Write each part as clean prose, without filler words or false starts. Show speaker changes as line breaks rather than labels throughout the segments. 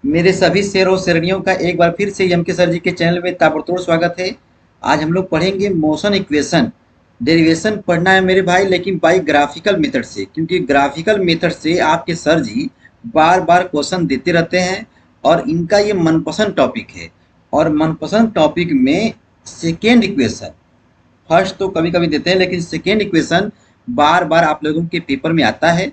मेरे सभी शेर और शेरनियों का एक बार फिर से एम के सर जी के चैनल में ताबड़तोड़ स्वागत है। आज हम लोग पढ़ेंगे मोशन इक्वेशन। डेरिवेशन पढ़ना है मेरे भाई, लेकिन बाई ग्राफिकल मेथड से, क्योंकि ग्राफिकल मेथड से आपके सर जी बार बार क्वेश्चन देते रहते हैं और इनका ये मनपसंद टॉपिक है। और मनपसंद टॉपिक में सेकेंड इक्वेशन, फर्स्ट तो कभी कभी देते हैं लेकिन सेकेंड इक्वेशन बार बार आप लोगों के पेपर में आता है।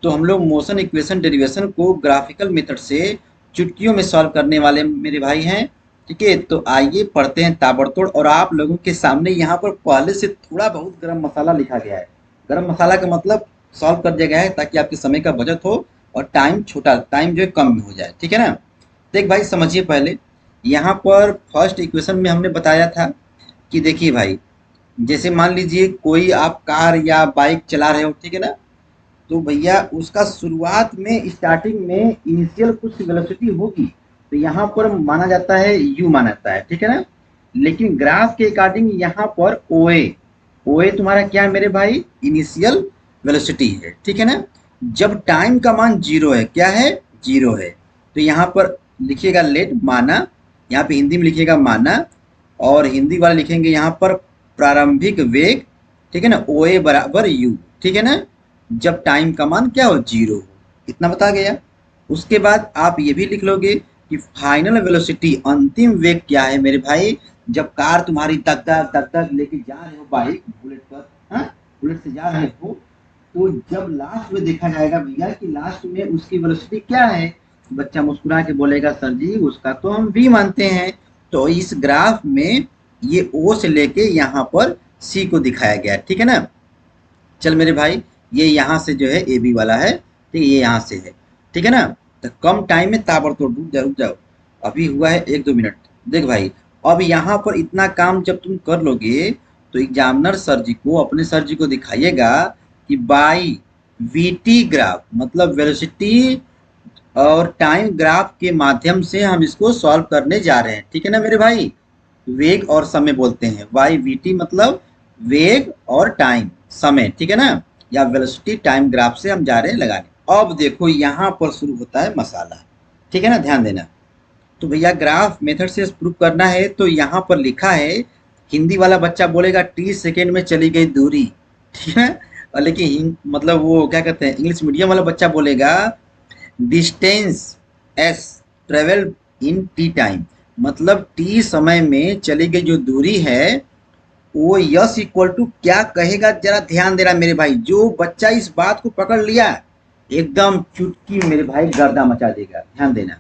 तो हम लोग मोशन इक्वेशन डेरिवेशन को ग्राफिकल मेथड से चुटकियों में सॉल्व करने वाले मेरे भाई हैं। ठीक है, तो आइए पढ़ते हैं ताबड़तोड़। और आप लोगों के सामने यहाँ पर पहले से थोड़ा बहुत गरम मसाला लिखा गया है। गरम मसाला का मतलब सॉल्व कर दिया गया है ताकि आपके समय का बचत हो और टाइम जो है कम में हो जाए। ठीक है ना। देख भाई, समझिए पहले। यहाँ पर फर्स्ट इक्वेशन में हमने बताया था कि देखिए भाई, जैसे मान लीजिए कोई आप कार या बाइक चला रहे हो, ठीक है ना। तो भैया उसका शुरुआत में स्टार्टिंग में इनिशियल कुछ वेलोसिटी होगी, तो यहाँ पर माना जाता है यू माना जाता है, ठीक है ना। लेकिन ग्राफ के अकॉर्डिंग यहाँ पर ओए, ओए तुम्हारा क्या है मेरे भाई, इनिशियल वेलोसिटी है, ठीक है ना। जब टाइम का मान जीरो है, क्या है, जीरो है, तो यहाँ पर लिखिएगा लेट माना, यहाँ पे हिंदी में लिखिएगा माना, और हिंदी वाला लिखेंगे यहाँ पर प्रारंभिक वेग, ठीक है ना, ओ ए बराबर यू, ठीक है ना। जब टाइम का मान क्या हो, जीरो हो, इतना बता गया। उसके बाद आप ये भी लिख लोगे कि फाइनल वेलोसिटी, अंतिम वेग क्या है मेरे भाई, जब कार तुम्हारी तक तक तक तक लेके जा रहे हो बाइक बुलेट पर, हाँ, बुलेट से जा रहे हो, तो जब लास्ट में देखा जाएगा भैया कि लास्ट में उसकी वेलोसिटी क्या है। बच्चा मुस्कुरा के बोलेगा सर जी उसका तो हम वी मानते हैं। तो इस ग्राफ में ये ओ से लेके यहाँ पर सी को दिखाया गया है, ठीक है ना। चल मेरे भाई, ये यहाँ से जो है ए बी वाला है, ठीक है, ये यहाँ से है, ठीक है ना। तो कम टाइम में ताबड़तोड़, रुक जाओ, अभी हुआ है 1-2 मिनट। देख भाई, अब यहाँ पर इतना काम जब तुम कर लोगे तो एग्जामिनर सर जी को, अपने सर जी को दिखाइएगा कि बाई वीटी ग्राफ, मतलब वेलोसिटी और टाइम ग्राफ के माध्यम से हम इसको सॉल्व करने जा रहे हैं, ठीक है ना मेरे भाई। वेग और समय बोलते हैं, वाई वी टी मतलब वेग और टाइम, समय, ठीक है ना, या वेलोसिटी टाइम ग्राफ से हम जा रहे हैं लगाने। अब देखो यहाँ पर शुरू होता है मसाला, ठीक है ना, ध्यान देना। तो भैया ग्राफ मेथड से प्रूव करना है, तो यहाँ पर लिखा है, हिंदी वाला बच्चा बोलेगा 30 सेकेंड में चली गई दूरी, ठीक है। और लेकिन मतलब वो क्या कहते हैं, इंग्लिश मीडियम वाला बच्चा बोलेगा distance S travel in T time, मतलब टी समय में चली गई जो दूरी है वो यस इक्वल टू क्या कहेगा, जरा ध्यान देना मेरे भाई। जो बच्चा इस बात को पकड़ लिया एकदम चुटकी मेरे भाई गर्दा मचा देगा, ध्यान देना।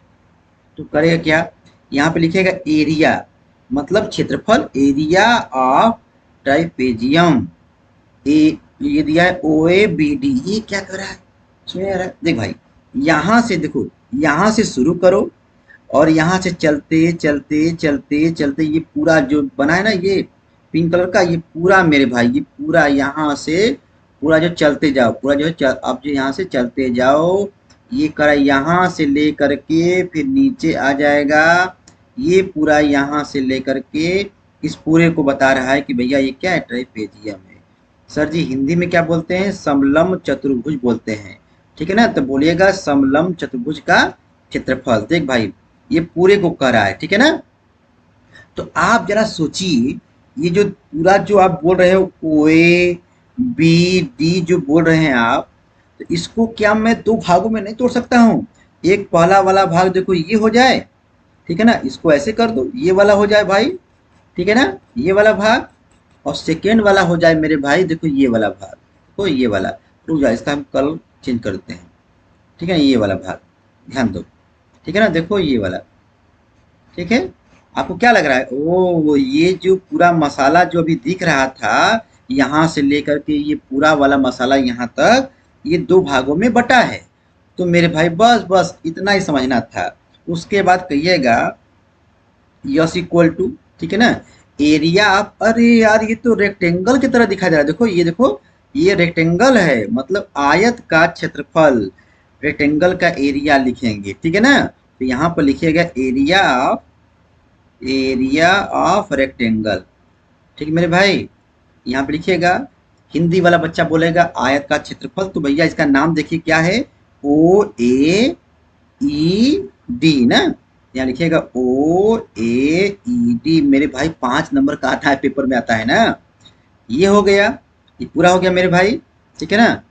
तो करेगा क्या, यहाँ पे लिखेगा एरिया, मतलब क्षेत्रफल, एरिया ऑफ ट्राइपेजियम, ए, ये दिया है ओ ए बी डी, ये क्या कर रहा है, सुनिए यार, देख भाई, यहाँ से देखो, यहाँ से शुरू करो और यहाँ से चलते चलते चलते चलते ये पूरा जो बना है ना, ये पिंक कलर का, ये पूरा मेरे भाई, ये पूरा यहाँ से पूरा जो चलते जाओ, पूरा जो है अब जो यहाँ से चलते जाओ, ये करा यहाँ से ले करके फिर नीचे आ जाएगा, ये पूरा यहाँ से ले करके इस पूरे को बता रहा है कि भैया ये क्या है, ट्राइपेजियम है। सर जी हिंदी में क्या बोलते हैं, समलंब चतुर्भुज बोलते हैं, ठीक है ना। तो बोलिएगा समलंब चतुर्भुज का क्षेत्रफल। देख भाई, ये पूरे को कह रहा है, ठीक है ना। तो आप जरा सोचिए, ये जो पूरा जो आप बोल रहे हो ओ ए बी डी जो बोल रहे हैं आप, तो इसको क्या मैं दो भागों में नहीं तोड़ सकता हूँ। एक पहला वाला भाग देखो ये हो जाए, ठीक है ना, इसको ऐसे कर दो, ये वाला हो जाए भाई, ठीक है ना, ये वाला भाग, और सेकेंड वाला हो जाए मेरे भाई, देखो ये वाला भाग, देखो ये वाला, रुक जाए इसका हम कलर चेंज करते हैं, ठीक है, ये वाला भाग, ध्यान दो, ठीक है ना, देखो ये वाला, ठीक है। आपको क्या लग रहा है, ओ ये जो पूरा मसाला जो अभी दिख रहा था, यहाँ से लेकर के ये पूरा वाला मसाला यहाँ तक, ये दो भागों में बटा है। तो मेरे भाई बस बस इतना ही समझना था। उसके बाद कहिएगा यस इक्वल टू, ठीक है ना, एरिया आप, अरे यार ये तो रेक्टेंगल की तरह दिखाई दे रहा है, देखो ये, देखो ये रेक्टेंगल है, मतलब आयत का क्षेत्रफल, रेक्टेंगल का एरिया लिखेंगे, ठीक है ना। तो यहाँ पर लिखिएगा एरिया ऑफ रेक्टेंगल, ठीक है मेरे भाई। यहाँ पे लिखिएगा, हिंदी वाला बच्चा बोलेगा आयत का क्षेत्रफल, तो भैया इसका नाम देखिए क्या है, ओ ए ई डी ना, यहाँ लिखिएगा OAED मेरे भाई 5 नंबर का आता है, पेपर में आता है ना। ये हो गया, ये पूरा हो गया मेरे भाई, ठीक है ना।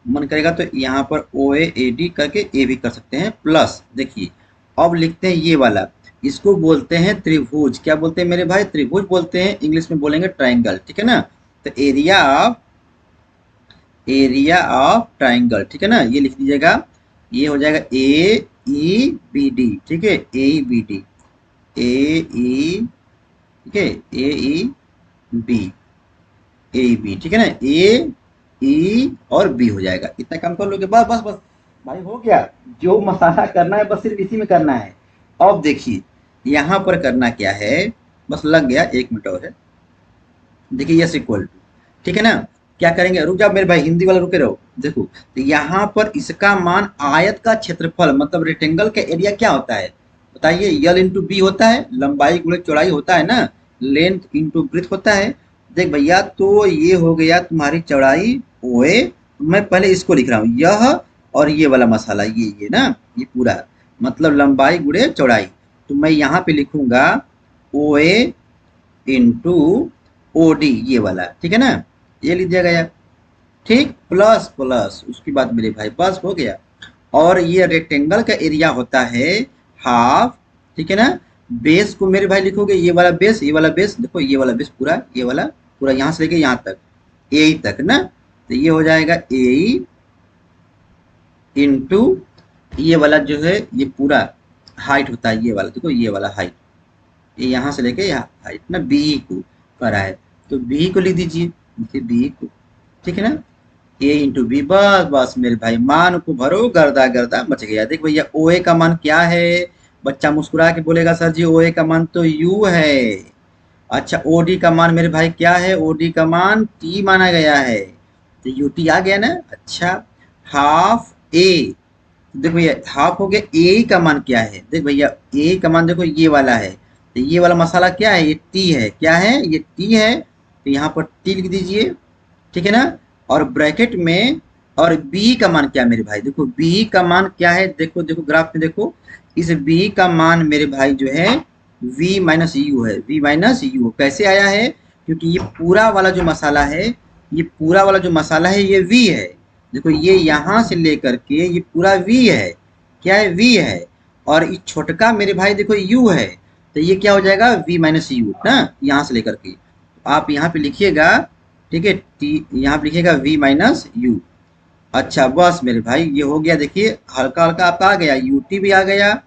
मन करेगा तो यहाँ पर OAAD करके ए भी कर सकते हैं, प्लस देखिए अब लिखते हैं ये वाला, इसको बोलते हैं त्रिभुज। क्या बोलते हैं मेरे भाई? त्रिभुज बोलते हैं, इंग्लिश में बोलेंगे ट्राइंगल, ठीक है ना। तो एरिया ऑफ ट्राइंगल, ठीक है ना, ये लिख दीजिएगा। ये हो जाएगा AEBD, ठीक है, AEBD, AE, ठीक है, AEB, AB, ठीक है ना, A E और B हो जाएगा। इतना काम कर लोगे, बस बस बस भाई, हो गया। जो मसाला करना है बस सिर्फ इसी में करना है। अब देखिए यहाँ पर करना क्या है, बस लग गया, 1 मिनट और है। देखिए यस इक्वल टू, ठीक है ना। क्या करेंगे, रुक जाओ मेरे भाई, हिंदी वाला रुके रहो। देखो तो यहाँ पर इसका मान आयत का क्षेत्रफल मतलब रेक्टेंगल का एरिया क्या होता है बताइए? यल इंटू बी होता है, लंबाई गुणे चौड़ाई होता है ना, लेंथ इंटू ब्रेथ होता है। देख भैया, तो ये हो गया तुम्हारी चौड़ाई ओए। मैं पहले इसको लिख रहा हूँ, यह और ये वाला मसाला, ये ना, ये पूरा मतलब लंबाई गुणे चौड़ाई। तो मैं यहाँ पे लिखूंगा OA इंटू OD, ये वाला, ठीक है ना, ये लीजिएगा यार, ठीक, प्लस प्लस उसके बाद मेरे भाई बस हो गया। और ये रेक्टेंगल का एरिया होता है हाफ, ठीक है ना। बेस को मेरे भाई लिखोगे, ये वाला बेस, ये वाला बेस, देखो ये वाला बेस पूरा, ये वाला पूरा यहाँ से लेके यहाँ तक, ए तक ना। तो ये हो जाएगा ए इंटू ये वाला जो है, ये पूरा हाइट होता है, ये वाला देखो, ये वाला हाइट, ये यहाँ से लेके यहाँ हाइट ना, बी को करा है, तो बी को लिख दीजिए, बी को, ठीक है ना। A इंटू बी, बस बस मेरे भाई, मान को भरो, गर्दा गर्दा मच गया। देख भैया OA का मान क्या है? बच्चा मुस्कुरा के बोलेगा सर जी OA का मान तो U है। अच्छा OD का मान मेरे भाई क्या है? OD का मान T माना गया है, तो UT आ गया ना। अच्छा हाफ A, देख भैया हाफ हो गया, ए का मान क्या है? देख भैया ए का मान देखो ये वाला है, तो ये वाला मसाला क्या है? ये टी है, क्या है? ये टी है, तो यहाँ पर टी लिख दीजिए, ठीक है ना। और ब्रैकेट में, और बी का मान क्या मेरे भाई? देखो बी का मान क्या है, देखो देखो ग्राफ में देखो, इस बी का मान मेरे भाई जो है v माइनस यू है, v माइनस यू कैसे आया है? क्योंकि ये पूरा वाला जो मसाला है, ये पूरा वाला जो मसाला है ये v है। देखो ये यहाँ से लेकर के ये पूरा v है, क्या है? v है। और ये छोटका मेरे भाई देखो u है, तो ये क्या हो जाएगा? v माइनस यू ना, यहाँ से लेकर के आप यहाँ पे लिखिएगा, ठीक है, टी यहाँ पे लिखिएगा v माइनस यू। अच्छा बस मेरे भाई ये हो गया, देखिए हल्का हल्का आपका आ गया, यूटी भी आ गया,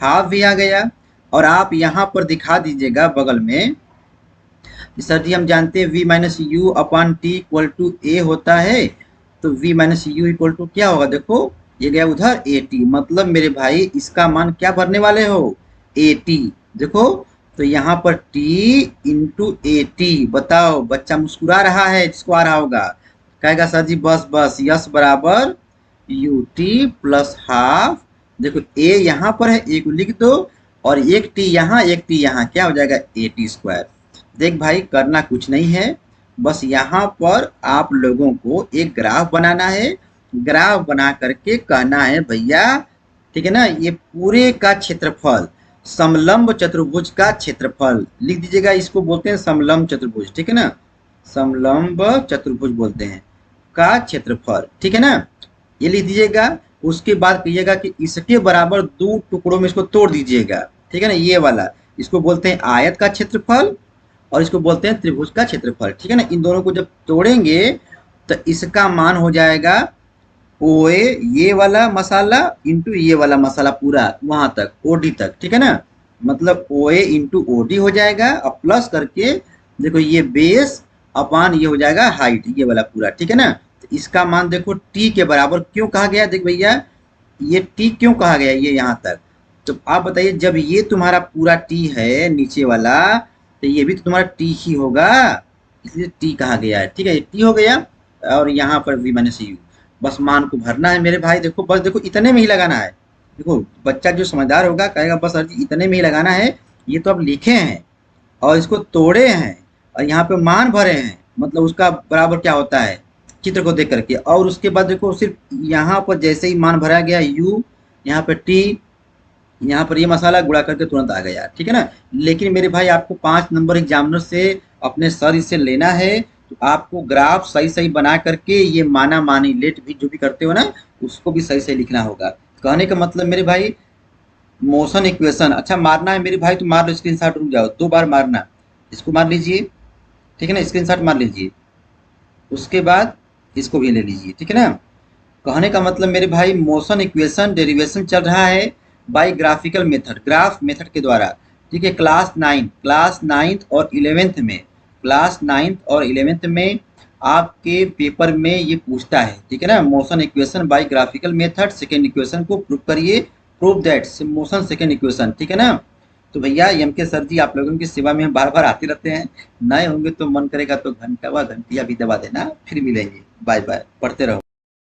हाफ भी आ गया। और आप यहाँ पर दिखा दीजिएगा बगल में, सर जी हम जानते हैं v minus u upon t equal to a होता है, तो v minus u equal to क्या होगा? देखो ये गया उधर ए टी, मतलब मेरे भाई इसका मान क्या भरने वाले हो? A T. देखो तो यहाँ पर t इंटू ए टी, बताओ बच्चा मुस्कुरा रहा है, जिसको आ रहा होगा कहेगा सर जी बस बस, यस बराबर यू टी प्लस हाफ। देखो ए यहाँ पर है, ए को लिख दो, और एक टी यहाँ एक टी यहाँ, क्या हो जाएगा? A T square. देख भाई करना कुछ नहीं है, बस यहाँ पर आप लोगों को एक ग्राफ बनाना है, ग्राफ बना करके कहना है भैया, ठीक है ना, ये पूरे का क्षेत्रफल, समलंब चतुर्भुज का क्षेत्रफल लिख दीजिएगा, इसको बोलते हैं समलंब चतुर्भुज, ठीक है ना, समलंब चतुर्भुज बोलते हैं का क्षेत्रफल, ठीक है ना, ये लिख दीजिएगा। उसके बाद कहिएगा कि इसके बराबर दो टुकड़ों में इसको तोड़ दीजिएगा, ठीक है ना, ये वाला, इसको बोलते हैं आयत का क्षेत्रफल और इसको बोलते हैं त्रिभुज का क्षेत्रफल, ठीक है ना। इन दोनों को जब तोड़ेंगे तो इसका मान हो जाएगा ओए ये वाला मसाला इंटू ये वाला मसाला पूरा वहां तक ओडी तक, ठीक है ना, मतलब ओए इंटू ओडी हो जाएगा, और प्लस करके देखो ये बेस अपान ये हो जाएगा हाइट, ये वाला पूरा, ठीक है ना। तो इसका मान देखो टी के बराबर क्यों कहा गया? देख भैया ये टी क्यों कहा गया ये यहाँ तक, तो आप बताइए, जब ये तुम्हारा पूरा टी है नीचे वाला, तो ये भी तो तुम्हारा टी ही होगा, इसलिए टी कहा गया है, ठीक है, ये टी हो गया। और यहाँ पर वी माइनस यू, बस मान को भरना है मेरे भाई, देखो बस देखो इतने में ही लगाना है। देखो बच्चा जो समझदार होगा कहेगा बस सर जी इतने में ही लगाना है, ये तो अब लिखे हैं और इसको तोड़े हैं और यहाँ पे मान भरे हैं, मतलब उसका बराबर क्या होता है चित्र को देख करके। और उसके बाद देखो सिर्फ यहाँ पर जैसे ही मान भरा गया u, यहाँ पे t, यहाँ पर ये मसाला गुणा करके तुरंत आ गया, ठीक है ना। लेकिन मेरे भाई आपको 5 नंबर एग्जामिनर से अपने सर से लेना है, तो आपको ग्राफ सही सही बना करके ये माना मानी लेट भी जो भी करते हो ना, उसको भी सही सही लिखना होगा। कहने का मतलब मेरे भाई, मोशन इक्वेशन अच्छा मारना है मेरे भाई, तो मार लो स्क्रीन शॉट, रुक जाओ 2 बार मारना। इसको मार लीजिए, ठीक है ना, स्क्रीन शॉट मार लीजिए। उसके बाद इसको भी ले लीजिए, ठीक है ना। कहने का मतलब मेरे भाई, मोशन इक्वेशन डेरिवेशन चल रहा है by graphical method, graph method के द्वारा। ठीक है, क्लास नाइन्थ और इलेवेंथ में, क्लास 9th और 11th में आपके पेपर में ये पूछता है, ठीक है ना। Motion equation by graphical method, second equation को प्रूव करिए, prove that motion second equation, ठीक है ना। तो भैया एम के सर जी आप लोगों की सेवा में हम बार बार आते रहते हैं। नए होंगे तो मन करेगा तो घंटा व घंटिया भी दबा देना। फिर मिलेंगे, बाय बाय, पढ़ते रहो।